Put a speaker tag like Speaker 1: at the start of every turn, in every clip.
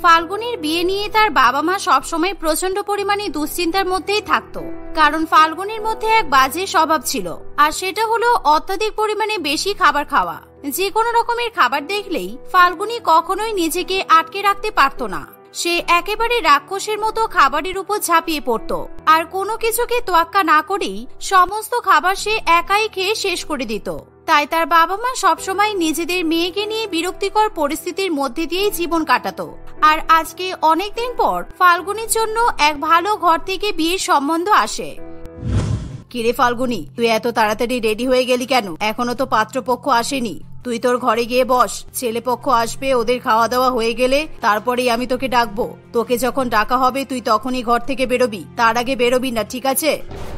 Speaker 1: ফাল্গুনির বিয়ে নিয়ে তার বাবা মা সবসময় প্রচন্ড পরিমাণে দুশ্চিন্তার মধ্যেই থাকতো, কারণ ফাল্গুনির মধ্যে এক বাজে স্বভাব ছিল, আর সেটা হলো অত্যাধিক পরিমাণে বেশি খাবার খাওয়া। যে কোনো রকমের খাবার দেখলেই ফাল্গুনি কখনোই নিজেকে আটকে রাখতে পারত না। সে একেবারে রাক্ষসের মতো খাবারের উপর ঝাঁপিয়ে পড়ত, আর কোনো কিছুকে তোয়াক্কা না করেই সমস্ত খাবার সে একাই খেয়ে শেষ করে দিত। তাই তার বাবা মা সবসময় নিজেদের মেয়েকে নিয়ে বিরক্তিকর পরিস্থিতির মধ্যে দিয়েই জীবন কাটাতো। আর আজকে অনেকদিন পর ফাল্গুনির জন্য এক ভালো ঘর থেকে বিয়ের সম্বন্ধ আসে। কিরে ফাল্গুনি, তুই এত তাড়াতাড়ি রেডি হয়ে গেলি কেন? এখনো তো পাত্রপক্ষ আসেনি। তুই তোর ঘরে গিয়ে বস, ছেলে পক্ষ আসবে, ওদের খাওয়া দাওয়া হয়ে গেলে তারপরেই আমি তোকে ডাকবো। তোকে যখন ডাকা হবে তুই তখনই ঘর থেকে বেরোবি, তার আগে বেরোবি না, ঠিক আছে?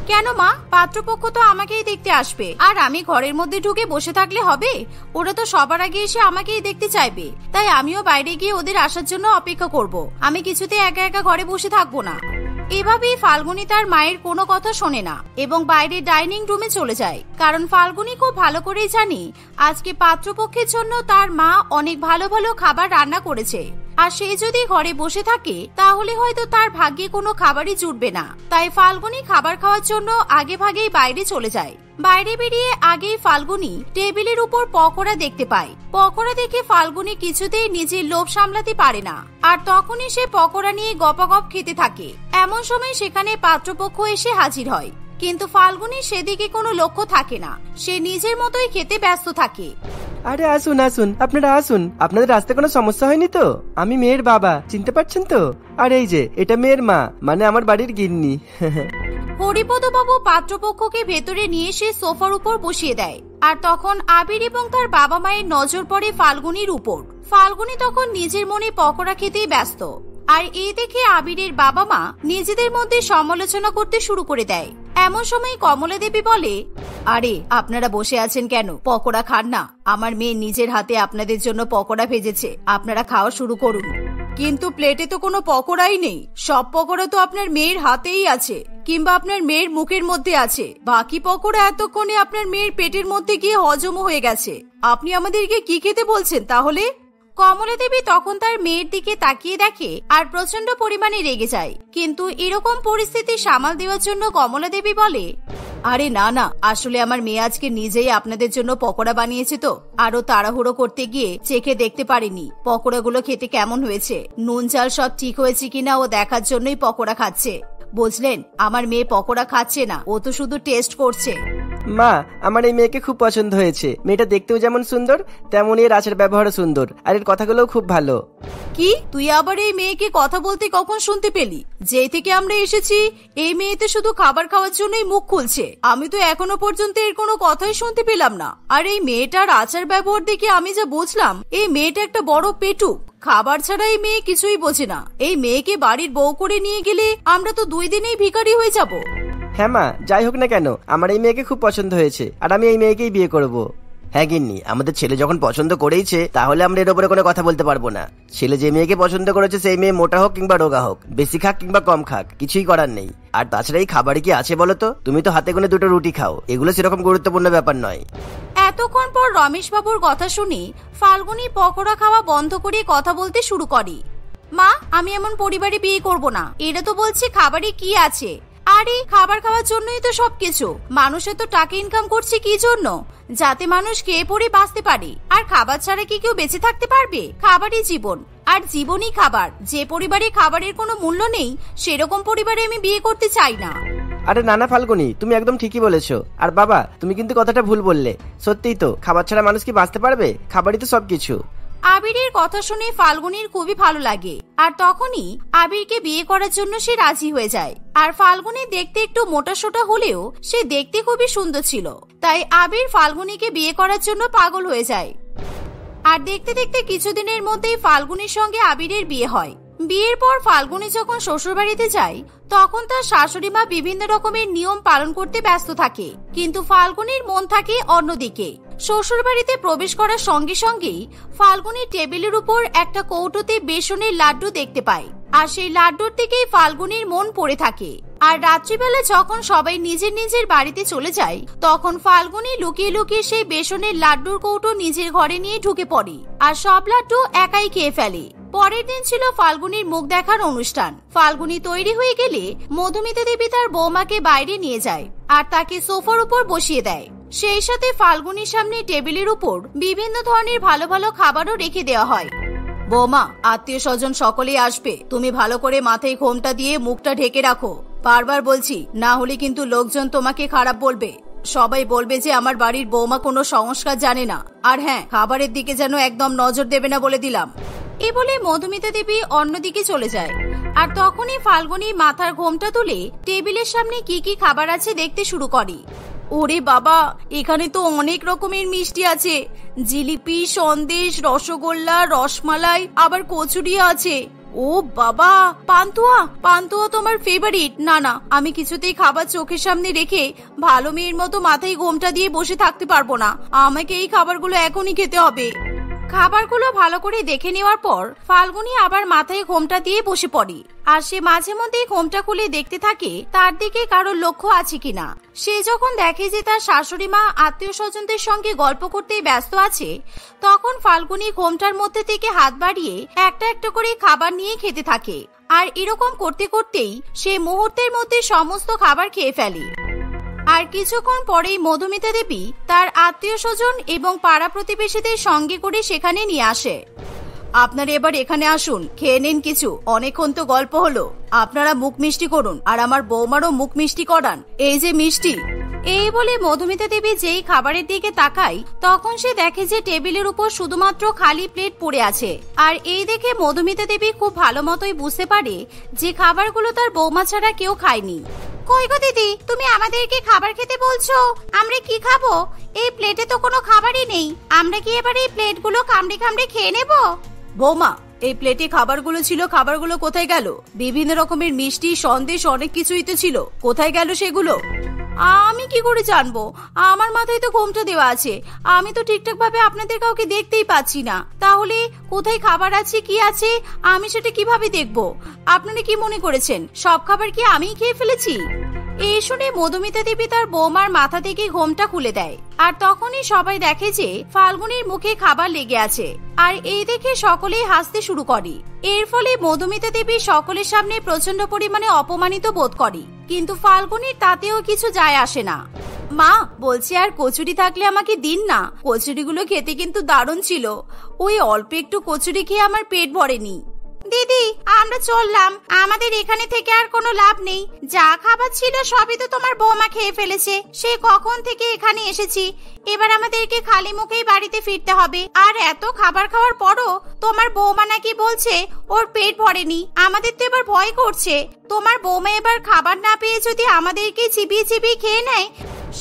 Speaker 1: কেন মা, পাত্রপক্ষ তো আমাকেই দেখতে আসবে, আর আমি ঘরের মধ্যে ঢুকে বসে থাকলে হবে? ওরা তো সবার আগে এসে আমাকেই দেখতে চাইবে, তাই আমিও বাইরে গিয়ে ওদের আসার জন্য অপেক্ষা করব। আমি কিছুতে একা একা ঘরে বসে থাকবো না। এভাবেই ফাল্গুনি তার মায়ের কোনো কথা শোনে না এবং বাইরে ডাইনিং রুমে চলে যায়, কারণ ফাল্গুনি খুব ভালো করেই জানি আজকে পাত্রপক্ষের জন্য তার মা অনেক ভালো ভালো খাবার রান্না করেছে, আর সে যদি ঘরে বসে থাকে তাহলে হয়তো তার ভাগ্যে কোনো খাবারই জুটবে না। তাই ফাল্গুনি খাবার খাওয়ার জন্য আগে ভাগেই বাইরে চলে যায়। বাইরে বেরিয়ে আগেই ফাল্গুনি টেবিলের উপর পকোড়া দেখতে পায়। পকোড়া দেখে ফাল্গুনি কিছুতেই নিজের লোভ সামলাতে পারে না, আর তখনই সে পকোড়া নিয়ে গপাগপ খেতে থাকে। এমন সময় সেখানে পাত্রপক্ষ এসে হাজির হয়, কিন্তু ফাল্গুনি সেদিকে কোনো লক্ষ্য থাকে না, সে নিজের মতোই খেতে ব্যস্ত থাকে।
Speaker 2: আরে আসুন আসুন, আপনারা আসুন। আপনাদের রাস্তায় কোনো সমস্যা হয়নি তো? আমি মেয়ের বাবা, চিনতে পারছেন তো? আর এই যে এটা মেয়ের মা, মানে আমার বাড়ির গিন্নি।
Speaker 1: হরিপদ বাবু পাত্রপক্ষকে ভেতরে নিয়ে এসে সোফার উপর বসিয়ে দেয়, আর তখন আবির এবং তার বাবা মায়ের নজর পড়ে ফাল্গুনির উপর। ফাল্গুনি তখন নিজের মনে পকোড়া খেতেই ব্যস্ত, আর এই দেখে আবিরের বাবা মা নিজেদের মধ্যে সমালোচনা করতে শুরু করে দেয়। এমন সময় কমলা দেবী বলে, আরে আপনারা বসে আছেন কেন? পকোড়া খান না, আমার মেয়ে নিজের হাতে আপনাদের জন্য পকোড়া ভেজেছে, আপনারা খাওয়া শুরু করুন। কিন্তু প্লেটে তো কোনো পকোড়াই নেই, সব পকোড়া তো আপনার মেয়ের হাতেই আছে, কিংবা আপনার মেয়ের মুখের মধ্যে আছে। বাকি পকোড়া এতক্ষণে আপনার মেয়ের পেটের মধ্যে গিয়ে হজম হয়ে গেছে। আপনি আমাদেরকে কি খেতে বলছেন তাহলে? কমলা দেবী তখন তার মেয়ের দিকে তাকিয়ে দেখে আর প্রচন্ড পরিমাণে রেগে যায়, কিন্তু এরকম পরিস্থিতি সামাল দেওয়ার জন্য কমলা দেবী বলে, আরে না না, আসলে আমার মেয়ে আজকে নিজেই আপনাদের জন্য পকোড়া বানিয়েছে, তো আরো তাড়াহুড়ো করতে গিয়ে চেখে দেখতে পারিনি পকোড়াগুলো খেতে কেমন হয়েছে, নুন চাল সব ঠিক হয়েছে কিনা ও দেখার জন্যই পকোড়া খাচ্ছে। বুঝলেন, আমার মেয়ে পকোড়া খাচ্ছে না, ও তো শুধু টেস্ট করছে।
Speaker 2: মা, আমার এই মেয়েকে খুব পছন্দ হয়েছে। মেয়েটা দেখতেও যেমন সুন্দর তেমনই এর আচার ব্যবহারও সুন্দর, আর এর কথাগুলোও খুব ভালো।
Speaker 1: কি, তুই আবার এই মেয়েকে কথা বলতে কখন শুনতে পেলি? যেই থেকে আমরা এসেছি এই মেয়েতে শুধু খাবার খাওয়ার জন্যই মুখ খুলছে। আমি তো এখনো পর্যন্ত এর কোনো কথাই শুনতে পেলাম না। আর এই মেয়েটার আচার ব্যবহার দেখে আমি যা বুঝলাম, এই মেয়েটা একটা বড় পেটুক। খাবার ছাড়া এই মেয়ে কিছুই বোঝে না। এই মেয়েকে বাড়ির বউ করে নিয়ে গেলে আমরা তো 2 দিনেই ভিখারি হয়ে যাব।
Speaker 2: হ্যাঁ মা, যাই হোক না কেন, আমার এই মেয়েকে খুব পছন্দ হয়েছে, আর আমি এই মেয়েকেই বিয়ে করব। হ্যাঁ গিন্নি, আমাদের ছেলে যখন পছন্দ করেইছে তাহলে আমরা এর উপরে কোনো কথা বলতে পারবো না। ছেলে যে মেয়েকে পছন্দ করেছে সেই মেয়ে মোটা হোক কিংবা রোগা হোক, বেশি খাক কিংবা কম খাক, কিছুই করার নেই। আর তাছাড়া এই খাবারে কি আছে বলো তো? তুমি তো হাতে গুনে 2টো রুটি খাও, এগুলো সেরকম গুরুত্বপূর্ণ ব্যাপার নয়।
Speaker 1: এতক্ষণ পর রমেশ বাবুর কথা শুনি ফাল্গুনি পকোড়া খাওয়া বন্ধ করে কথা বলতে শুরু করে। মা, আমি এমন পরিবারে বিয়ে করব না। এরা তো বলছে খাবারে কি আছে। আরে খাবার খাওয়ার জন্যই তো সবকিছু। মানুষের তো টাকা ইনকাম করছে কি জন্য? যাতে মানুষ খেয়ে পরে বাঁচতে পারে। আর খাবার ছাড়া কি কেউ বেঁচে থাকতে পারবে? খাবারই জীবন, আর জীবনই খাবার। যে পরিবারে খাবারের কোনো মূল্য নেই সেরকম পরিবারে আমি বিয়ে করতে চাই না।
Speaker 2: আরে নানা ফাল্গুনি, তুমি একদম ঠিকই বলেছো। আর বাবা, তুমি কিন্তু কথাটা ভুল বললে। সত্যিই তো, খাবার ছাড়া মানুষ কি বাঁচতে পারবে? খাবারই তো সবকিছু।
Speaker 1: আবিরের কথা শুনে ফাল্গুনির খুবই ভালো লাগে, আর তখনই আবিরকে বিয়ে করার জন্য সে রাজি হয়ে যায়। আর ফাল্গুনি দেখতে একটু মোটাসোটা হলেও সে দেখতে খুবই সুন্দর ছিল, তাই আবির ফাল্গুনিকে বিয়ে করার জন্য পাগল হয়ে যায়। আর দেখতে দেখতে কিছুদিনের মধ্যেই ফাল্গুনির সঙ্গে আবিরের বিয়ে হয়। বিয়ের পর ফাল্গুনি যখন শ্বশুরবাড়িতে যায় তখন তার শাশুড়ি মা বিভিন্ন রকমের নিয়ম পালন করতে ব্যস্ত থাকে, কিন্তু ফাল্গুনির মন থাকে অন্যদিকে। শ্বশুরবাড়িতে প্রবেশ করার সঙ্গে সঙ্গেই ফাল্গুনি টেবিলের উপর একটা কৌটোতে বেসনের লাড্ডু দেখতে পায়, আর সেই লাড্ডুর দিকেই ফাল্গুনির মন পড়ে থাকে। আর রাত্রিবেলা যখন সবাই নিজের নিজের বাড়িতে চলে যায় তখন ফাল্গুনি লুকিয়ে লুকিয়ে সেই বেসনের লাড্ডুর কৌটো নিজের ঘরে নিয়ে ঢুকে পড়ে, আর সব লাড্ডু একাই খেয়ে ফেলে। পরের দিন ছিল ফাল্গুনীর মুখ দেখার অনুষ্ঠান। ফাল্গুনী তৈরি হয়ে গেলে মধুমিতা দেবী তার বৌমাকে বাইরে নিয়ে যায় আর তাকে সোফার উপর বসিয়ে দেয়। সেই সাথে ফাল্গুনীর সামনে টেবিলের উপর বিভিন্ন ধরনের ভালো ভালো খাবারও রেখে দেওয়া হয়। বৌমা, আত্মীয় স্বজন সকলেই আসবে, তুমি ভালো করে মাথায় ঘোমটা দিয়ে মুখটা ঢেকে রাখো। বারবার বলছি, না হলে কিন্তু লোকজন তোমাকে খারাপ বলবে। সবাই বলবে যে আমার বাড়ির বৌমা কোনো সংস্কার জানে না। আর হ্যাঁ, খাবারের দিকে যেন একদম নজর দেবে না বলে দিলাম। এ বলে মধুমিতা দেবী অন্যদিকে চলে যায়। আর তখনই ফাল্গুনী মাথার ঘোমটা তুলে টেবিলের সামনে কি কি খাবার আছে দেখতে শুরু করে। ওরে বাবা, এখানে তো অনেক রকমের মিষ্টি আছে। জিলিপি, সন্দেশ, রসগোল্লা, রসমালাই, আবার কচুরি আছে। ও বাবা, পান্তুয়া, পান্তুয়া তোমার ফেভারিট। না না, আমি কিছুতেই খাবার চোখের সামনে রেখে ভালো মেয়ের মতো মাথায় ঘোমটা দিয়ে বসে থাকতে পারবো না। আমাকে এই খাবারগুলো এখনই খেতে হবে। খাবারগুলো ভালো করে দেখে নেওয়ার পর ফাল্গুনী আবার মাথায় ঘোমটা দিয়ে বসে পড়ে। আর সে মাঝে মধ্যে ঘোমটা খুলে দেখতে থাকে তার দিকে কারোর লক্ষ্য আছে কিনা। সে যখন দেখে যে তার শাশুড়ি মা আত্মীয় স্বজনদের সঙ্গে গল্প করতেই ব্যস্ত আছে, তখন ফাল্গুনী ঘোমটার মধ্যে থেকে হাত বাড়িয়ে একটা একটা করে খাবার নিয়ে খেতে থাকে। আর এরকম করতে করতেই সে মুহূর্তের মধ্যে সমস্ত খাবার খেয়ে ফেলে। আর কিছুক্ষণ পরেই মধুমিতা দেবী তার আত্মীয় স্বজন এবং পাড়া প্রতিবেশীদের সঙ্গে করে সেখানে নিয়ে আসে। আপনারা এবার এখানে আসুন, খেয়ে নিন কিছু। অনেকক্ষণ তো গল্প হলো, আপনারা মুখ মিষ্টি করুন আর আমার বৌমারও মুখ মিষ্টি করান। এই যে মিষ্টি। এই বলে মধুমিতা দেবী যেই খাবারের দিকে তাকায়, তখন সে দেখে যে টেবিলের উপর শুধুমাত্র খালি প্লেট পড়ে আছে। আর এই দেখে মধুমিতা দেবী খুব ভালো মতোই বুঝতে পারে যে খাবারগুলো তার বৌমা ছাড়া কেউ খায়নি। কই গো দিদি, তুমি আমাদেরকে খাবার খেতে বলছো? আমরা কি খাবো? এই প্লেটে তো কোনো খাবারই নেই। আমরা কি এবার এই প্লেটগুলো কামড়ে কামড়ে খেয়ে নেব? বৌমা, এই প্লেটে খাবারগুলো ছিল, খাবারগুলো কোথায় গেল? বিভিন্ন রকমের মিষ্টি, সন্দেশ, অনেক কিছুই তো ছিল, কোথায় গেল সেগুলো? আমি কি করে জানবো? আমার মাথায় তো ঘোমটা দেওয়া আছে, আমি তো ঠিকঠাক ভাবে আপনাদের কাউকে দেখতেই পাচ্ছি না। তাহলে কোথায় খাবার আছে, কি আছে, আমি সেটা কিভাবে দেখবো? আপনারা কি মনে করেছেন সব খাবার কি আমিই খেয়ে ফেলেছি? এই শুনে মধুমিতা দেবী তার বৌমার মাথা থেকে ঘোমটা খুলে দেয়। আর তখনই সবাই দেখে যে ফাল্গুনীর মুখে খাবার লেগে আছে। আর এই দেখে সকলেই হাসতে শুরু করে। এর ফলে মধুমিতা দেবী সকলের সামনে প্রচন্ড পরিমাণে অপমানিত বোধ করে। কিন্তু ফাল্গুনীর তাতেও কিছু যায় আসে না। মা, বলছি আর কচুরি থাকলে আমাকে দিন না। কচুরিগুলো খেতে কিন্তু দারুণ ছিল। ওই অল্প একটু কচুরি খেয়ে আমার পেট ভরেনি। দিদি, আমরা চললাম, আমাদের এখানে থেকে আর কোনো লাভ নেই। যা খাবার ছিল সবই তো তোমার বৌমা খেয়ে ফেলেছে। সে কখন থেকে এখানে এসেছি, এবার আমাদেরকে খালি মুখেই বাড়িতে ফিরতে হবে। আর এত খাবার খাওয়ার পরও তোমার বৌমা নাকি বলছে ওর পেট ভরেনি। আমাদের তো এবার ভয় করছে, তোমার বৌমা এবার খাবার না পেয়ে যদি আমাদেরকে চিবিয়ে চিবিয়ে খেয়ে নেয়।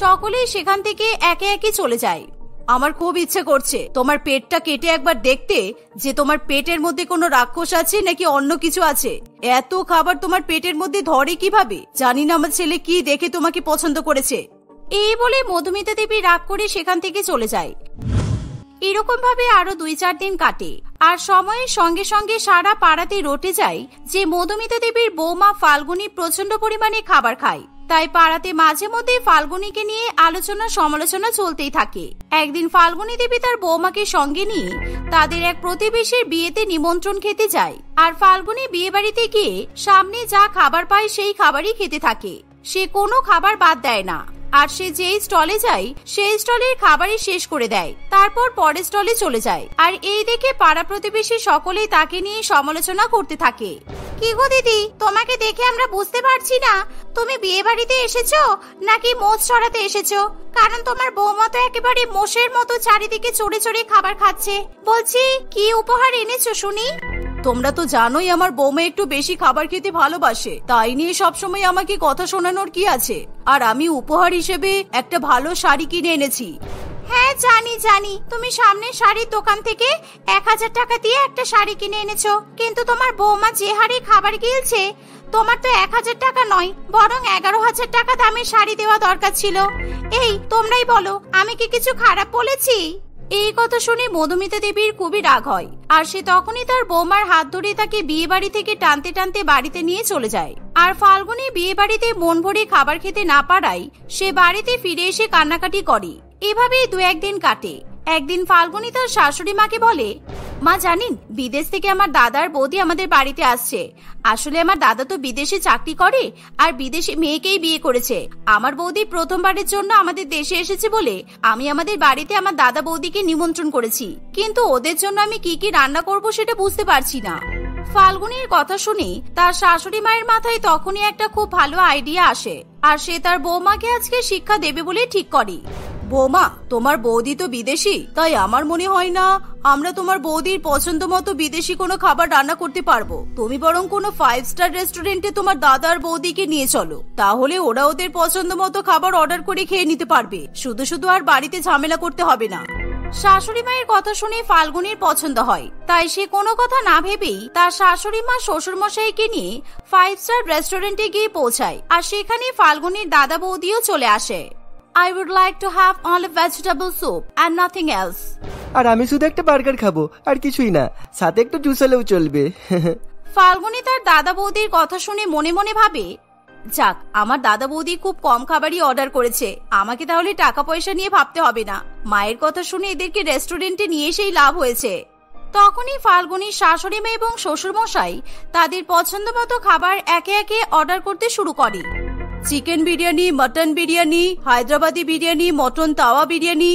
Speaker 1: সকলেই সেখান থেকে একে একে চলে যায়। আমার খুব ইচ্ছে করছে তোমার পেটটা কেটে একবার দেখতে, যে তোমার পেটের মধ্যে কোনো রাক্ষস আছে নাকি অন্য কিছু আছে। এত খাবার তোমার পেটের মধ্যে ধরে কিভাবে? জানি না আমার ছেলে কি দেখে তোমাকে পছন্দ করেছে। এই বলে মধুমিতা দেবী রাগ করে সেখান থেকে চলে যায়। এরকম ভাবে আরো 2-4 দিন কাটে। আর সময়ের সঙ্গে সঙ্গে সারা পাড়াতে রটে যায় যে মধুমিতা দেবীর বৌমা ফাল্গুনী প্রচন্ড পরিমাণে খাবার খায়। তাই পাড়াতে মাঝে মধ্যে ফাল্গুনীকে নিয়ে আলোচনা সমালোচনা চলতেই থাকে। একদিন ফাল্গুনী দেবী তার বৌমাকে সঙ্গে নিয়ে তাদের এক প্রতিবেশীর বিয়েতে নিমন্ত্রণ খেতে যায়। আর ফাল্গুনী বিয়ে বাড়িতে গিয়ে সামনে যা খাবার পায় সেই খাবারই খেতে থাকে। সে কোনো খাবার বাদ দেয় না। আর সে যেই স্টলে যায় সেই স্টলের খাবারই শেষ করে দেয়। তারপর পরের স্টলে চলে যায়। আর এই দেখে পাড়া প্রতিবেশী সকলেই তাকে নিয়ে সমালোচনা করতে থাকে। কি গো দিদি, তোমাকে দেখে আমরা বুঝতে পারছি না তুমি বিয়ে বাড়িতে এসেছো নাকি মোষ চড়াতে এসেছো। কারণ তোমার বৌমা তো একেবারে মোষের মতো চারিদিকে চড়ে চড়ে খাবার খাচ্ছে। বলছি, কি উপহার এনেছো শুনি? তোমরা তো জানোই আমার বৌমা একটু বেশি খাবার খেতে ভালোবাসে, তাই নিয়ে সবসময় আমাকে কথা শোনানোর কি আছে। আর আমি উপহার হিসেবে একটা ভালো শাড়ি কিনে এনেছি। হ্যাঁ জানি, তুমি সামনে শাড়ির দোকান থেকে 1000 টাকা দিয়ে একটা শাড়ি কিনে এনেছো। কিন্তু তোমার বৌমা যে হারে খাবার গিলছে, তোমার তো 1000 টাকা নয় বরং 11,000 টাকা দামের শাড়ি দেওয়া দরকার ছিল। এই তোমরাই বলো, আমি কি কিছু খারাপ বলেছি? এই কথা শুনে মধুমিতা দেবীর খুবই রাগ হয়। আর সে তখনই তার বৌমার হাত ধরে তাকে বিয়ে বাড়ি থেকে টানতে টানতে বাড়িতে নিয়ে চলে যায়। আর ফাল্গুনী বিয়ে বাড়িতে মন ভরে খাবার খেতে না পারায় সে বাড়িতে ফিরে এসে কান্নাকাটি করে। এভাবেই 2-1 দিন কাটে। একদিন ফাল্গুনী তার শাশুড়ি মাকে বলে, মা জানেন, বিদেশ থেকে আমার দাদার বৌদি আমাদের বাড়িতে আসছে। আসলে আমার দাদা তো বিদেশে চাকরি করে আর বিদেশে মেয়েকেই বিয়ে করেছে। আমার বৌদি প্রথমবারের জন্য আমাদের দেশে এসেছে বলে আমি আমাদের বাড়িতে আমার দাদা বৌদিকে নিমন্ত্রণ করেছি, কিন্তু ওদের জন্য আমি কি কি রান্না করব সেটা বুঝতে পারছি না। ফাল্গুনীর কথা শুনে তার শাশুড়ি মায়ের মাথায় তখনই একটা খুব ভালো আইডিয়া আসে, আর সে তার বৌমাকে আজকে শিক্ষা দেবে বলে ঠিক করে। বৌমা, তোমার বৌদি তো বিদেশি, তাই আমার মনে হয় না আমরা তোমার বৌদির পছন্দ মতো বিদেশি কোনো খাবার রান্না করতে পারবো। তুমি বরং কোনো 5 স্টার রেস্টুরেন্টে তোমার দাদার বৌদিকে নিয়ে চলো, তাহলে ওরা ওদের পছন্দ মতো খাবার অর্ডার করে খেয়ে নিতে পারবে, শুধু শুধু আর বাড়িতে ঝামেলা করতে হবে না। শাশুড়ি মায়ের কথা শুনে ফাল্গুনীর পছন্দ হয়, তাই সে কোনো কথা না ভেবেই তার শাশুড়ি মা শ্বশুর মশাইকে নিয়ে 5 স্টার রেস্টুরেন্টে গিয়ে পৌঁছায়, আর সেখানে ফাল্গুনীর দাদা বৌদিও চলে আসে। I would like to have only vegetable soup and nothing else.
Speaker 2: আর আমি শুধু একটা বার্গার খাবো, আর কিছুই না, সাথে একটু জুস হলেও চলবে।
Speaker 1: ফাল্গুনী তার দাদা বৌদির কথা শুনে মনে মনে ভাবে, যাক, আমার দাদা বৌদি খুব কম খাবারই অর্ডার করেছে, আমাকে তাহলে টাকা পয়সা নিয়ে ভাবতে হবে না। মায়ের কথা শুনে এদেরকে রেস্টুরেন্টে নিয়ে এসেই লাভ হয়েছে। তখনই ফাল্গুনীর শাশুড়ি মা এবং শ্বশুর মশাই তাদের পছন্দ মতো খাবার একে একে অর্ডার করতে শুরু করে। Chicken biryani, mutton biryani, Hyderabadi biryani, mutton তাওয়া বিরিয়ানি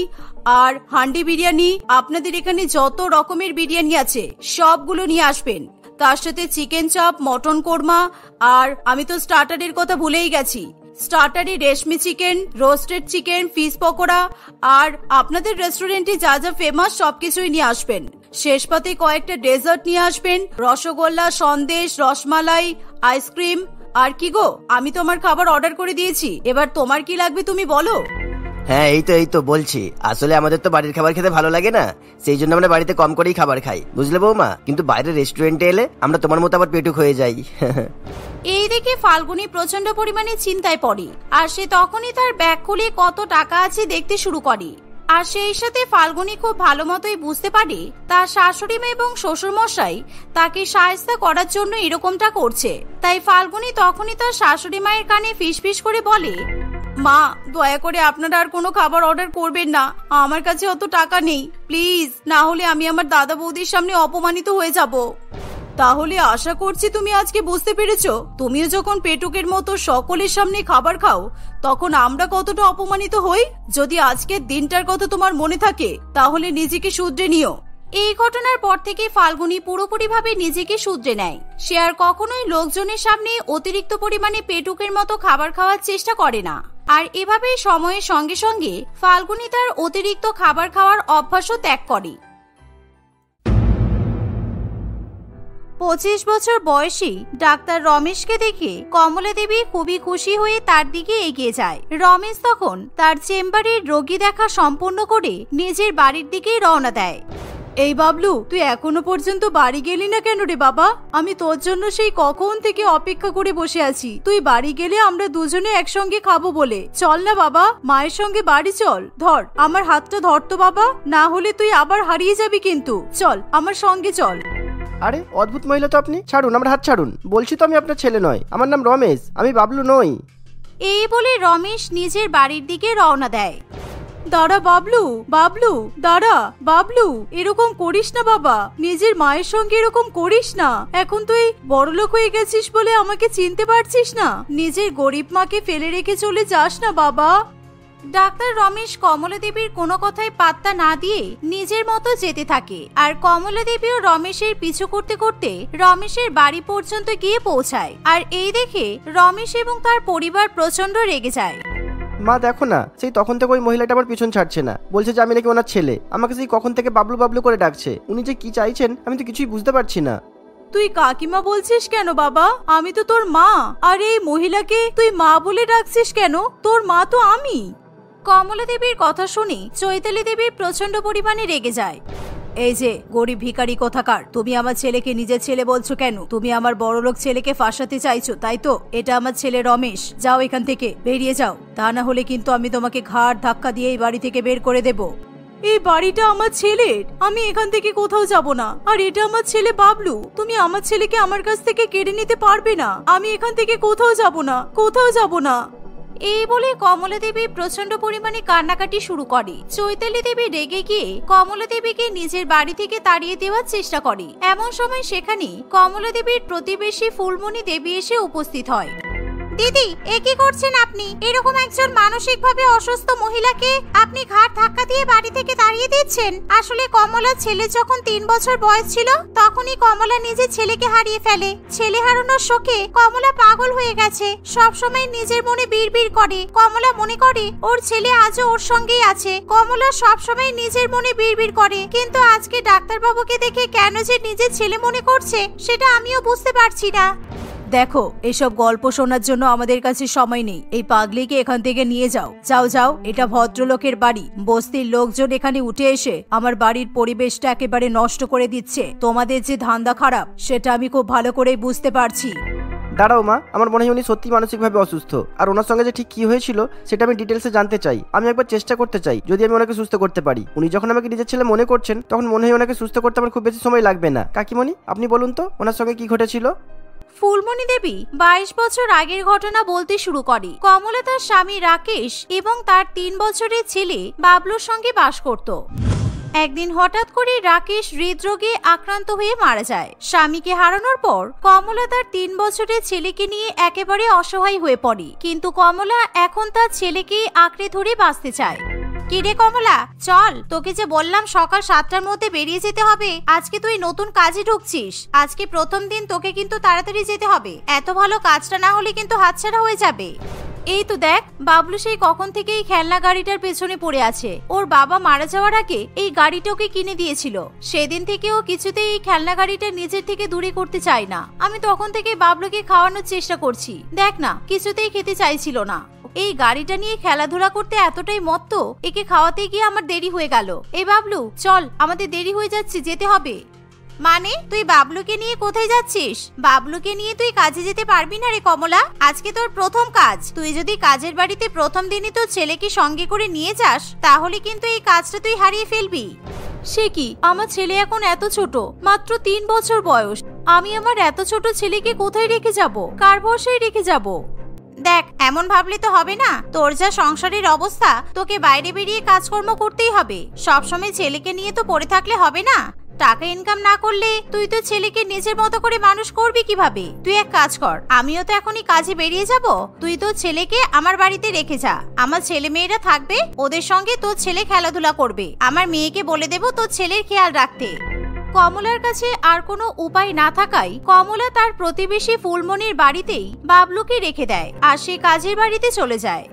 Speaker 1: আর হান্ডি বিরিয়ানি, আপনাদের এখানে যত রকমের বিরিয়ানি আছে সবগুলো নিয়ে আসবেন। তার সাথে চিকেন চাপ, মটন কোরমা, আর আমি তো স্টার্টারের কথা ভুলেই গেছি, স্টার্টারে reshmi chicken, roasted chicken, fish pakora, আর আপনাদের রেস্টুরেন্টে যা যা ফেমাস সবকিছুই নিয়ে আসবেন। শেষ পাতে কয়েকটা ডেজার্ট নিয়ে আসবেন, রসগোল্লা, সন্দেশ, রসমালাই, আইসক্রিম। আর কি গো, আমি তোমার খাবার অর্ডার করে দিয়েছি, এবার তোমার কি লাগবে তুমি বলো।
Speaker 2: হ্যাঁ, এই তো বলছি, আসলে আমাদের তো বাড়ির খাবার খেতে ভালো লাগে না, সেই জন্য আমরা বাড়িতে কম করেই খাবার খাই, বুঝলে বৌমা? কিন্তু বাইরের রেস্টুরেন্টে এলে আমরা তোমার মতো আবার পেটুক হয়ে যাই।
Speaker 1: এই দেখে ফাল্গুনী প্রচন্ড পরিমাণে চিন্তায় পড়ে, আর সে তখনই তার ব্যাগ খুলে কত টাকা আছে দেখতে শুরু করে। আর সেই সাথে ফাল্গুনী খুব ভালো মতোই বুঝতে পারে তার শাশুড়ি মা এবং শ্বশুর মশাই তাকে সাহায্য করার জন্য এরকমটা করছে। তাই ফাল্গুনী তখনই তার শাশুড়ি মায়ের কানে ফিসফিস করে বলে, মা, দয়া করে আপনারা আর কোনো খাবার অর্ডার করবেন না, আমার কাছে অত টাকা নেই, প্লিজ, না হলে আমি আমার দাদা বৌদির সামনে অপমানিত হয়ে যাব। তাহলে আশা করছি তুমি আজকে বুঝতে পেরেছো, তুমিও যখন পেটুকের মতো সকলের সামনে খাবার খাও তখন আমরা কতটা অপমানিত হই। যদি আজকের দিনটার কথা তোমার মনে থাকে তাহলে নিজেকে শুধরে নিও। এই ঘটনার পর থেকে ফাল্গুনী পুরোপুরিভাবে নিজেকে শুধরে নেয়। সে আর কখনোই লোকজনের সামনে অতিরিক্ত পরিমাণে পেটুকের মতো খাবার খাওয়ার চেষ্টা করে না। আর এভাবেই সময়ের সঙ্গে সঙ্গে ফাল্গুনী তার অতিরিক্ত খাবার খাওয়ার অভ্যাসও ত্যাগ করে। 25 বছর বয়সী ডাক্তার রমেশকে দেখে কমলা দেবী খুবই খুশি হয়ে তার দিকে এগিয়ে যায়। রমেশ তখন তার চেম্বারের রোগী দেখা সম্পূর্ণ করে নিজের বাড়ির দিকেই রওনা দেয়। এই বাবলু, তুই এখনো পর্যন্ত বাড়ি গেলি না কেন রে বাবা? আমি তোর জন্য সেই কখন থেকে অপেক্ষা করে বসে আছি। তুই বাড়ি গেলে আমরা দুজনে একসঙ্গে খাবো বলে। চল না বাবা, মায়ের সঙ্গে বাড়ি চল। ধর আমার হাতটা, ধর তো বাবা, না হলে তুই আবার হারিয়ে যাবি কিন্তু। চল আমার সঙ্গে চল।
Speaker 2: আরে অদ্ভুত মহিলা তো আপনি, ছাড়ুন আমার হাত ছাড়ুন। বলছি তো আমি আপনার ছেলে নয়, আমার নাম রমেশ, আমি বাবলু নই।
Speaker 1: এই বলে রমেশ নিজের বাড়ির দিকে রওনা দেয়। দাঁড়া বাবলু, বাবলু দাঁড়া, বাবলু এরকম করিস না বাবা, নিজের মায়ের সঙ্গে এরকম করিস না। এখন তুই বড়লোক হয়ে গেছিস বলে আমাকে চিনতে পারছিস না, নিজের গরিব মাকে ফেলে রেখে চলে যাস না বাবা। ডাক্তার রমেশ কমলা দেবীর কোনো কথাই পাত্তা না দিয়ে নিজের মতো যেতে থাকে, আর কমলা দেবীও রমেশের পিছু করতে করতে রমেশের বাড়ি পর্যন্ত গিয়ে পৌঁছায়। আর এই দেখে রমেশ এবং তার পরিবার প্রচন্ড রেগে যায়।
Speaker 2: মা দেখো না, সেই তখন থেকে ওই মহিলাটা আমার পিছন ছাড়ছে না, বলছে যে আমি নাকি ওনার ছেলে, আমাকে সেই কখন থেকে বাবলু বাবলু করে ডাকছে। উনি যে কি চাইছেন আমি তো কিছুই বুঝতে পারছি না।
Speaker 1: তুই কাকিমা বলছিস কেন বাবা? আমি তো তোর মা। আর এই মহিলাকে তুই মা বলে ডাকছিস কেন? তোর মা তো আমি। কমলা দেবীর কথা শুনে চৈতালি দেবী প্রচন্ড পরিমাণে রেগে যায়। এই যে গরিব ভিখারি কোথাকার, তুমি আমার ছেলেকে নিজের ছেলে বলছো কেন? তুমি আমার বড়লোক ছেলেকে ফাঁসাতে চাইছো তাই তো? এটা আমার ছেলে রমেশ, যাও এখান থেকে, বেরিয়ে যাও, তা না হলে কিন্তু আমি তোমাকে ঘাড় ধাক্কা দিয়ে এই বাড়ি থেকে বের করে দেব। এই বাড়িটা আমার ছেলের, আমি এখান থেকে কোথাও যাব না। আর এটা আমার ছেলে বাবলু, তুমি আমার ছেলেকে আমার কাছ থেকে কেড়ে নিতে পারবে না। আমি এখান থেকে কোথাও যাব না, কোথাও যাব না। এই বলে কমলা দেবী প্রচন্ড পরিমাণে কান্নাকাটি শুরু করে। চৈতালি দেবী রেগে গিয়ে কমলা দেবীকে নিজের বাড়ি থেকে তাড়িয়ে দেওয়ার চেষ্টা করে। এমন সময় সেখানে কমলা দেবীর প্রতিবেশী ফুলমণি দেবী এসে উপস্থিত হয়। দিদি, এ কি করছেন আপনি? এরকম একজন মানসিকভাবে অসুস্থ মহিলাকে আপনি ঘাট ধাক্কা দিয়ে বাড়ি থেকে তাড়িয়ে দিচ্ছেন। আসলে কমলার ছেলে যখন 3 বছর বয়স ছিল তখনই কমলা নিজের ছেলেকে হারিয়ে ফেলে। ছেলে হারানোর শোকে কমলা পাগল হয়ে গেছে। সব সময় নিজের মনে বিড়বিড় করে। কমলা মনে করে ওর ছেলে আজও ওর সঙ্গেই আছে। কমলা সব সময় নিজের মনে বিড়বিড় করে, কিন্তু আজকে ডাক্তারবাবুকে দেখে কেন যে নিজের ছেলে মনে করছে সেটা আমিও বুঝতে পারছি না। দেখো, এসব গল্প শোনার জন্য আমাদের কাছে সময় নেই। এই পাগলিকে এখান থেকে নিয়ে যাও। যাও যাও, এটা ভদ্রলোকের বাড়ি। বস্তির লোকজন এখানে উঠে এসে আমার বাড়ির পরিবেশটা একেবারে নষ্ট করে দিচ্ছে। তোমাদের যে ধান্দা খারাপ সেটা আমি খুব ভালো করেই বুঝতে পারছি।
Speaker 2: দাঁড়াও মা, আমার মনে হয় উনি সত্যি মানসিকভাবে অসুস্থ, আর ওনার সঙ্গে যে ঠিক কি হয়েছিল সেটা আমি ডিটেলসে জানতে চাই। আমি একবার চেষ্টা করতে চাই যদি আমি ওনাকে সুস্থ করতে পারি। উনি যখন আমাকে নিজের ছেলে মনে করছেন তখন মনে হয় ওনাকে সুস্থ করতে আমার খুব বেশি সময় লাগবে না। কাকিমণি, আপনি বলুন তো ওনার সঙ্গে কি ঘটেছিল?
Speaker 1: ফুলমণি দেবী 22 বছর আগের ঘটনা বলতে শুরু করে। কমলা তার স্বামী রাকেশ এবং তার 3 বছরের ছেলে বাবলুর সঙ্গে বাস করত। একদিন হঠাৎ করে রাকেশ হৃদরোগে আক্রান্ত হয়ে মারা যায়। স্বামীকে হারানোর পর কমলা তার 3 বছরের ছেলেকে নিয়ে একেবারে অসহায় হয়ে পড়ে। কিন্তু কমলা এখন তার ছেলেকে আঁকড়ে ধরে বাঁচতে চায়। কিরে কমলা, চল, তোকে যে বললাম সকাল 7টার মধ্যে বেরিয়ে যেতে হবে। আজকে তুই নতুন কাজে ঢুকছিস। আজকে প্রথম দিন, তোকে কিন্তু তাড়াতাড়ি যেতে হবে। এত ভালো কাজটা না হলে কিন্তু হাতছাড়া হয়ে যাবে। এই তো দেখ, বাবলু সেই কখন থেকে এই খেলনা গাড়িটার পেছনে পড়ে আছে। ওর বাবা মারা যাওয়ার আগে এই গাড়িটা ওকে কিনে দিয়েছিল। সেদিন থেকে ও কিছুতেই এই খেলনা গাড়িটা নিজের থেকে দূরে করতে চায় না। আমি তখন থেকে বাবলুকে খাওয়ানোর চেষ্টা করছি, দেখ না, কিছুতেই খেতে চাইছিল না। এই গাড়িটা নিয়ে খেলাধুলা করতে এতটাই মত্ত, একে খাওয়াতে গিয়ে আমার দেরি হয়ে গেল। এই বাবলু, চল, আমাদের দেরি হয়ে যাচ্ছে, যেতে হবে। মানে তুই বাবলুকে নিয়ে কোথায় যাচ্ছিস? বাবলুকে নিয়ে তুই কাজে যেতে পারবি না রে কমলা। আজকে তোর প্রথম কাজ। তুই যদি কাজের বাড়িতে প্রথম দিনই তোর ছেলেকে সঙ্গে করে নিয়ে যাস তাহলে কিন্তু এই কাজটা তুই হারিয়ে ফেলবি। সে কি, আমার ছেলে এখন এত ছোট, মাত্র 3 বছর বয়স। আমি আমার এত ছোট ছেলেকে কোথায় রেখে যাব? কার ভরসায় রেখে যাব? দেখ, এমন ভাবলে তো হবে না। তোর যা সংসারের অবস্থা, তোকে বাইরে বেরিয়ে কাজকর্ম করতেই হবে। সবসময় ছেলেকে নিয়ে তো পড়ে থাকলে হবে না। টাকা ইনকাম না করলে তুই তো ছেলেকে নিজের মতো করে মানুষ করবি কিভাবে? তুই এক কাজ কর, আমিও তো এখনই কাজে বেরিয়ে যাব। তুই তোর ছেলেকে আমার বাড়িতে রেখে যা। আমার ছেলে মেয়েরা থাকবে, ওদের সঙ্গে তোর ছেলে খেলাধুলা করবে। আমার মেয়েকে বলে দেবো তোর ছেলের খেয়াল রাখতে। কমলার কাছে আর কোনো উপায় না থাকায় কমলা তার প্রতিবেশী ফুলমণির বাড়িতেই বাবলুকে রেখে দেয় আর সে কাজের বাড়িতে চলে যায়।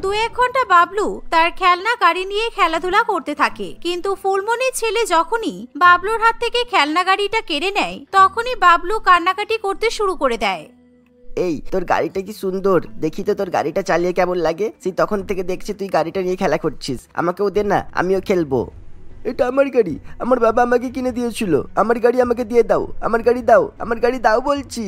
Speaker 1: 2-1 ঘন্টা বাবলু তার খেলনা গাড়ি নিয়ে খেলাধুলা করতে থাকে, কিন্তু ফুলমণির ছেলে যখনই বাবলুর হাত থেকে খেলনা গাড়িটা কেড়ে নেয় তখনই বাবলু কান্নাকাটি করতে শুরু করে দেয়।
Speaker 2: এই, তোর গাড়িটা কি সুন্দর, দেখি তো তোর গাড়িটা চালিয়ে কেমন লাগে। সেই তখন থেকে দেখছি তুই গাড়িটা নিয়ে খেলা করছিস। আমাকেও দে না, আমিও খেলবো। এটা আমার গাড়ি, আমার বাবা আমাকে কিনে দিয়েছিল। আমার গাড়ি আমাকে দিয়ে দাও, আমার গাড়ি দাও, আমার গাড়ি দাও বলছি।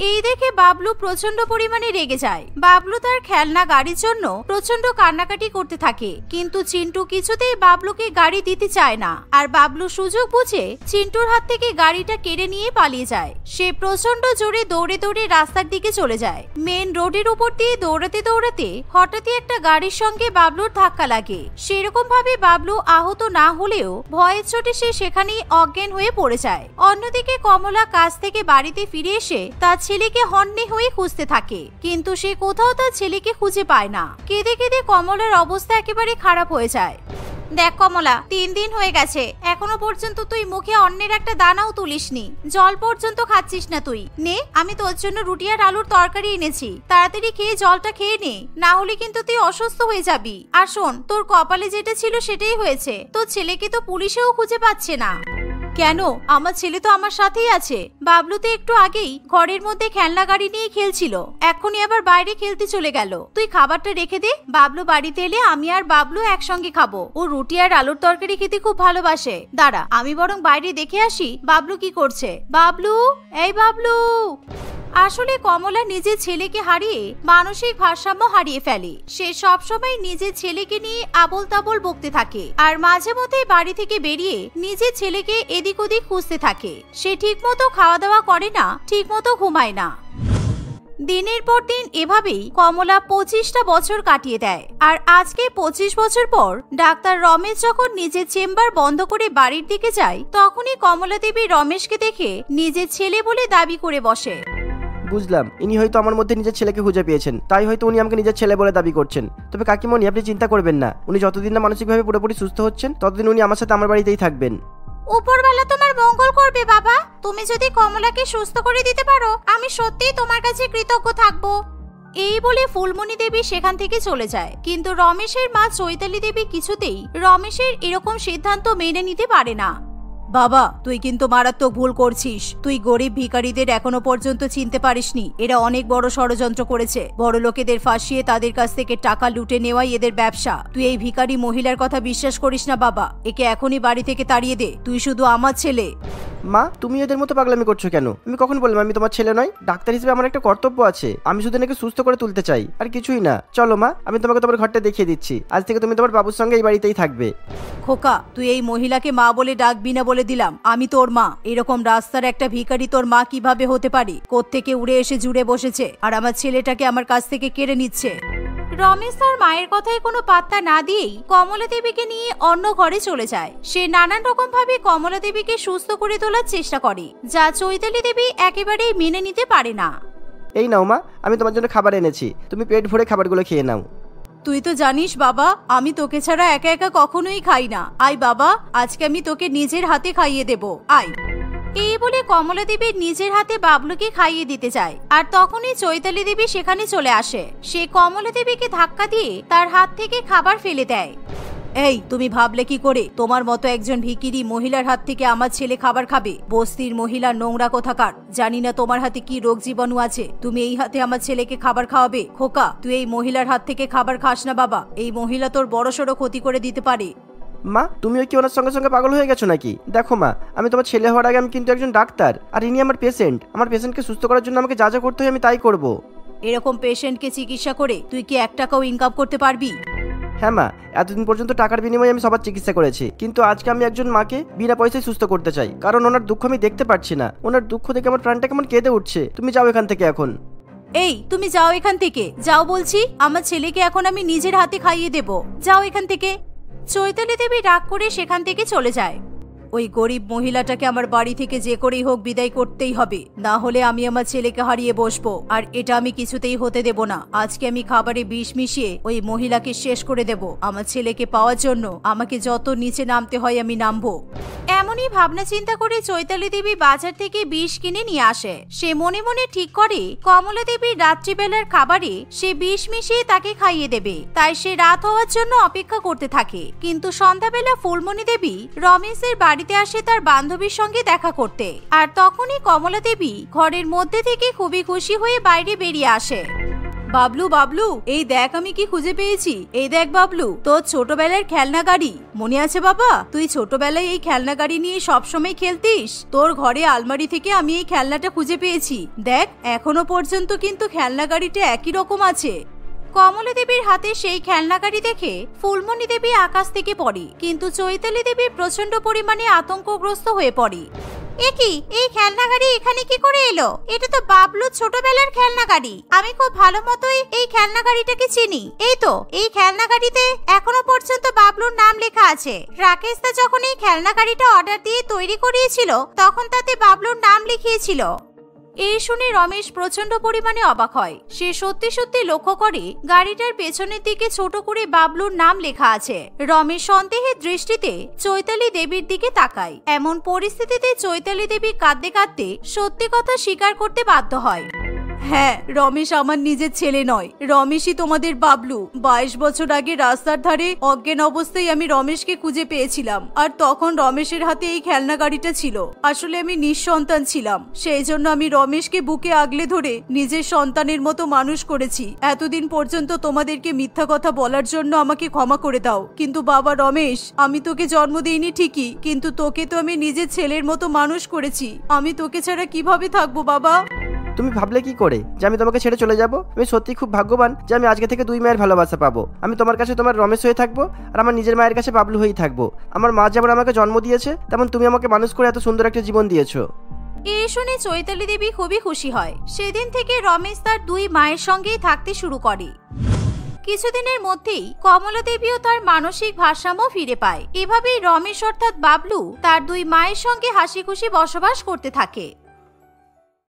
Speaker 1: এই দেখে বাবলু প্রচন্ড পরিমাণে রেগে যায়। বাবলু তার খেলনা গাড়ির জন্য প্রচন্ড কান্নাকাটি করতে থাকে, কিন্তু চিন্টু কিছুতেই বাবলুকে গাড়ি দিতে চায় না। আর বাবলু সুযোগ বুঝে চিন্টুর হাত থেকে গাড়িটা কেড়ে নিয়ে পালিয়ে যায়। সে প্রচন্ড জোরে দৌড়ে দৌড়ে রাস্তার দিকে চলে যায়। মেন রোডের উপর দিয়ে দৌড়াতে দৌড়াতে হঠাৎই একটা গাড়ির সঙ্গে বাবলুর ধাক্কা লাগে। সেরকম ভাবে বাবলু আহত না হলেও ভয়ের চোটে সে সেখানেই অজ্ঞান হয়ে পড়ে যায়। অন্যদিকে কমলা কাজ থেকে বাড়িতে ফিরে এসে তার ছেলেকে হন্যে হয়ে খুঁজতে থাকে, কিন্তু সে কোথাও তার ছেলেকে খুঁজে পায় না। কেঁদে কেঁদে কমলার অবস্থা একেবারে খারাপ হয়ে যায়। দেখ কমলা, 3 দিন হয়ে গেছে, এখনো পর্যন্ত তুই মুখে অন্যের একটা দানাও তুলিসনি, জল পর্যন্ত খাচ্ছিস না। তুই নে, আমি তোর জন্য রুটি আর আলুর তরকারি এনেছি, তাড়াতাড়ি খেয়ে জলটা খেয়ে নে, না হলে কিন্তু তুই অসুস্থ হয়ে যাবি। আর শোন, তোর কপালে যেটা ছিল সেটাই হয়েছে। তোর ছেলেকে তো পুলিশেও খুঁজে পাচ্ছে না। কেন? আমার ছেলে তো আমার সাথেই আছে। বাবলু তো একটু আগেই ঘরের মধ্যে খেলনা গাড়ি নিয়ে খেলছিল, এখনই আবার বাইরে খেলতে চলে গেল। তুই খাবারটা রেখে দে, বাবলু বাড়িতে এলে আমি আর বাবলু একসঙ্গে খাবো। ও রুটি আর আলুর তরকারি খেতে খুব ভালোবাসে। দাঁড়া, আমি বরং বাইরে দেখে আসি বাবলু কি করছে। বাবলু, এই বাবলু। আসলে কমলা নিজের ছেলেকে হারিয়ে মানসিক ভারসাম্য হারিয়ে ফেলে। সে সবসময় নিজের ছেলেকে নিয়ে আবোল তাবোল বকতে থাকে আর মাঝে মধ্যে বাড়ি থেকে বেরিয়ে নিজের ছেলেকে এদিক ওদিক খুঁজতে থাকে। সে ঠিক মতো খাওয়া দাওয়া করে না, ঠিক মতো ঘুমায় না। দিনের পর দিন এভাবেই কমলা 25টা বছর কাটিয়ে দেয়। আর আজকে 25 বছর পর ডাক্তার রমেশ যখন নিজের চেম্বার বন্ধ করে বাড়ির দিকে যায়, তখনই কমলা দেবী রমেশকে দেখে নিজের ছেলে বলে দাবি করে বসে।
Speaker 2: বুঝলাম, ইনি হয়তো আমার মধ্যে নিজের ছেলেকে খুঁজে পেয়েছেন, তাই হয়তো উনি আমাকে নিজের ছেলে বলে দাবি করছেন। তবে কাকিমণি, আপনি চিন্তা করবেন না, উনি যতদিন না মানসিকভাবে পুরোপুরি সুস্থ হচ্ছেন ততদিন উনি আমার সাথে আমার বাড়িতেই থাকবেন।
Speaker 1: উপরওয়ালা তোমার মঙ্গল করবে বাবা। তুমি যদি কমলাকে সুস্থ করে দিতে পারো, আমি সত্যিই তোমার কাছে কৃতজ্ঞ থাকবো। এই বলে ফুলমণি দেবী সেখান থেকে চলে যায়। কিন্তু রমেশের মা চৈতালি দেবী কিছুতেই রমেশের এরকম সিদ্ধান্ত মেনে নিতে পারে না। বাবা, তুই কিন্তু মারাত্মক ভুল করছিস। তুই গরিব ভিখারিদের এখনো পর্যন্ত চিনতে পারিসনি। এরা অনেক বড় ষড়যন্ত্র করেছে। বড় লোকেদের ফাঁসিয়ে তাদের কাছ থেকে টাকা লুটে নেওয়াই এদের ব্যবসা। তুই এই ভিখারি মহিলার কথা বিশ্বাস করিস না বাবা। একে এখনই বাড়ি থেকে তাড়িয়ে দে। তুই শুধু আমার ছেলে।
Speaker 2: মা, তুমি এদের মতো পাগলামি করছো কেন? আমি কখন বললাম আমি তোমার ছেলে নয়? ডাক্তার হিসেবে আমার একটা কর্তব্য আছে। আমি শুধু নাকি সুস্থ করে তুলতে চাই, আর কিছুই না। চলো মা, আমি তোমাকে তোমার ঘরটা দেখিয়ে দিচ্ছি। আজ থেকে তুমি তোমার বাবুর সঙ্গে এই বাড়িতেই থাকবে।
Speaker 1: খোকা, তুই এই মহিলাকে মা বলে ডাকবি না বলে দিলাম। আমি তোর মা। এরকম রাস্তার একটা ভিখারি তোর মা কিভাবে হতে পারে? কোত্থেকে উড়ে এসে জুড়ে বসেছে আর আমার ছেলেটাকে আমার কাছ থেকে কেড়ে নিচ্ছে। রমেশ তার মায়ের কথায় কোনো পাত্তা না দিয়েই কমলা দেবীকে নিয়ে অন্য ঘরে চলে যায়। সে নানান রকম ভাবে কমলা দেবীকে সুস্থ করে তোলার চেষ্টা করে, যা চৈতালি দেবী একেবারেই মেনে নিতে পারে না।
Speaker 2: এই নাও মা, আমি তোমার জন্য খাবার এনেছি, তুমি পেট ভরে খাবারগুলো খেয়ে নাও।
Speaker 1: তুই তো জানিস বাবা, আমি তোকে ছাড়া একা একা কখনোই খাই না। আয় বাবা, আজকে আমি তোকে নিজের হাতে খাইয়ে দেব। আয়। এই বলে কমলা দেবী নিজের হাতে বাবলুকে খাইয়ে দিতে চায়। আর তখনই চৈতালি দেবী সেখানে চলে আসে। সে কমলা দেবীকে ধাক্কা দিয়ে তার হাত থেকে খাবার ফেলে দেয়। এই, তুমি ভাবলে কি করে তোমার মতো একজন ভিখিরি মহিলার হাত থেকে আমার ছেলে খাবার খাবে? বস্তির মহিলা নোংরা কোথাকার। জানি না তোমার হাতে কি রোগ জীবাণু আছে, তুমি এই হাতে আমার ছেলেকে খাবার খাওয়াবে? খোকা, তুই এই মহিলার হাত থেকে খাবার খাস না বাবা। এই মহিলা তোর বড়সড় ক্ষতি করে দিতে পারে।
Speaker 2: মা, তুমিও কি ওনার সঙ্গে সঙ্গে পাগল হয়ে গেছো নাকি? দেখো মা, আমি তোমার ছেলে হওয়ার আগে আমি কিন্তু একজন ডাক্তার, আর ইনি আমার পেশেন্ট। আমার পেশেন্টকে সুস্থ করার জন্য আমাকে যা যা করতে হয় আমি তাই করব।
Speaker 1: এরকম পেশেন্টকে চিকিৎসা করে তুই কি 1 টাকাও ইনকাম করতে পারবি?
Speaker 2: হ্যাঁ মা, এতদিন পর্যন্ত টাকার বিনিময়ে আমি সবার চিকিৎসা করেছি, কিন্তু আজকে আমি একজন মাকে বিনা পয়সায় সুস্থ করতে চাই। কারণ ওনার দুঃখ আমি দেখতে পাচ্ছি না। ওনার দুঃখ দেখে আমার প্রাণটা কেমন কেঁদে উঠছে। তুমি যাও এখান থেকে এখন।
Speaker 1: এই, তুমি যাও এখান থেকে, যাও বলছি। আমার ছেলেকে এখন আমি নিজের হাতে খাইয়ে দেব। যাও এখান থেকে। চৈতালি দেবী রাগ করে সেখান থেকে চলে যায়। ওই গরিব মহিলাটাকে আমার বাড়ি থেকে যে করেই হোক বিদায় করতেই হবে, না হলে আমি আমার ছেলেকে হারিয়ে বসবো। আর এটা আমি কিছুতেই হতে দেব না। আজকে আমি খাবারে বিষ মিশিয়ে ওই মহিলাকে শেষ করে দেব। আমার ছেলেকে পাওয়ার জন্য আমাকে যত নিচে নামতে হয় আমি নামবো। এমনই ভাবনা চিন্তা করে চৈতালি দেবী বাজার থেকে বিষ কিনে নিয়ে আসে। সে মনে মনে ঠিক করে কমলা দেবীর রাত্রিবেলার খাবারে সে বিষ মিশিয়ে তাকে খাইয়ে দেবে। তাই সে রাত হওয়ার জন্য অপেক্ষা করতে থাকে। কিন্তু সন্ধ্যাবেলা ফুলমণি দেবী রমেশের বাড়িতে আসে তার বান্ধবীর সঙ্গে দেখা করতে। আর তখনই কমলা দেবী ঘরের মধ্যে থেকে খুবই খুশি হয়ে বাইরে বেরিয়ে আসে। বাবলু, বাবলু, এই দেখ আমি কি খুঁজে পেয়েছি। এই দেখ বাবলু, তোর ছোটবেলার খেলনা গাড়ি মনে আছে বাবা? তুই ছোটবেলায় এই খেলনা গাড়ি নিয়ে সবসময় খেলতিস। তোর ঘরে আলমারি থেকে আমি এই খেলনাটা খুঁজে পেয়েছি। দেখ, এখনো পর্যন্ত কিন্তু খেলনা গাড়িটা একই রকম আছে। কমলা দেবীর হাতে সেই খেলনা গাড়ি দেখে ফুলমণি দেবী আকাশ থেকে পড়ে, কিন্তু চৈতালি দেবী প্রচন্ড পরিমাণে আতঙ্কগ্রস্ত হয়ে পড়ে। একি, এই খেলনা গাড়ি এখানে কি করে এলো? এটা তো বাবলুর ছোটবেলার খেলনা গাড়ি। আমি খুব ভালো মতোই এই খেলনা গাড়িটাকে চিনি। এই তো, এই খেলনা গাড়িতে এখনো পর্যন্ত বাবলুর নাম লেখা আছে। রাকেশ দা যখন এই খেলনা গাড়িটা অর্ডার দিয়ে তৈরি করিয়েছিল, তখন তাতে বাবলুর নাম লিখিয়েছিল। এই শুনে রমেশ প্রচন্ড পরিমাণে অবাক হয়। সে সত্যি সত্যি লক্ষ্য করে গাড়িটার পেছনের দিকে ছোট করে বাবলুর নাম লেখা আছে। রমেশ সন্দেহের দৃষ্টিতে চৈতালি দেবীর দিকে তাকায়। এমন পরিস্থিতিতে চৈতালি দেবী কাঁদতে কাঁদতে সত্যি কথা স্বীকার করতে বাধ্য হয়। হ্যাঁ, রমেশ আমার নিজের ছেলে নয়, রমেশই তোমাদের বাবলু। 22 বছর আগে রাস্তার ধারে অজ্ঞান অবস্থায় আমি রমেশকে খুঁজে পেয়েছিলাম। আর তখন রমেশের হাতে এই খেলনা গাড়িটা ছিল। আসলে আমি নিঃসন্তান ছিলাম, সেই জন্য আমি রমেশকে বুকে আগলে ধরে নিজের সন্তানের মতো মানুষ করেছি। এতদিন পর্যন্ত তোমাদেরকে মিথ্যা কথা বলার জন্য আমাকে ক্ষমা করে দাও। কিন্তু বাবা রমেশ, আমি তোকে জন্ম দিইনি ঠিকই, কিন্তু তোকে তো আমি নিজের ছেলের মতো মানুষ করেছি। আমি তোকে ছাড়া কিভাবে থাকবো বাবা?
Speaker 2: তুমি ভাবলে কি করে যে আমি তোমাকে ছেড়ে চলে যাব? আমি সত্যি খুব ভাগ্যবান যে আমি আজকে থেকে 2 মায়ের ভালোবাসা পাবো। আমি তোমার কাছে তোমার রমেশ হয়ে থাকবো, আর আমার নিজের মায়ের কাছে বাবলু হয়েই থাকবো। আমার মা যেমন আমাকে জন্ম দিয়েছে, তেমন তুমি আমাকে মানুষ করে এত সুন্দর একটা জীবন দিয়েছো।
Speaker 1: এই শুনে চৈতালি দেবী খুবই খুশি হয়। সেদিন থেকে রমেশ তার দুই মায়ের সঙ্গেই থাকতে শুরু করে। কিছুদিনের মধ্যেই কমলা দেবীও তার মানসিক ভারসাম্য ফিরে পায়। এভাবেই রমেশ অর্থাৎ বাবলু তার দুই মায়ের সঙ্গে হাসি খুশি বসবাস করতে থাকে।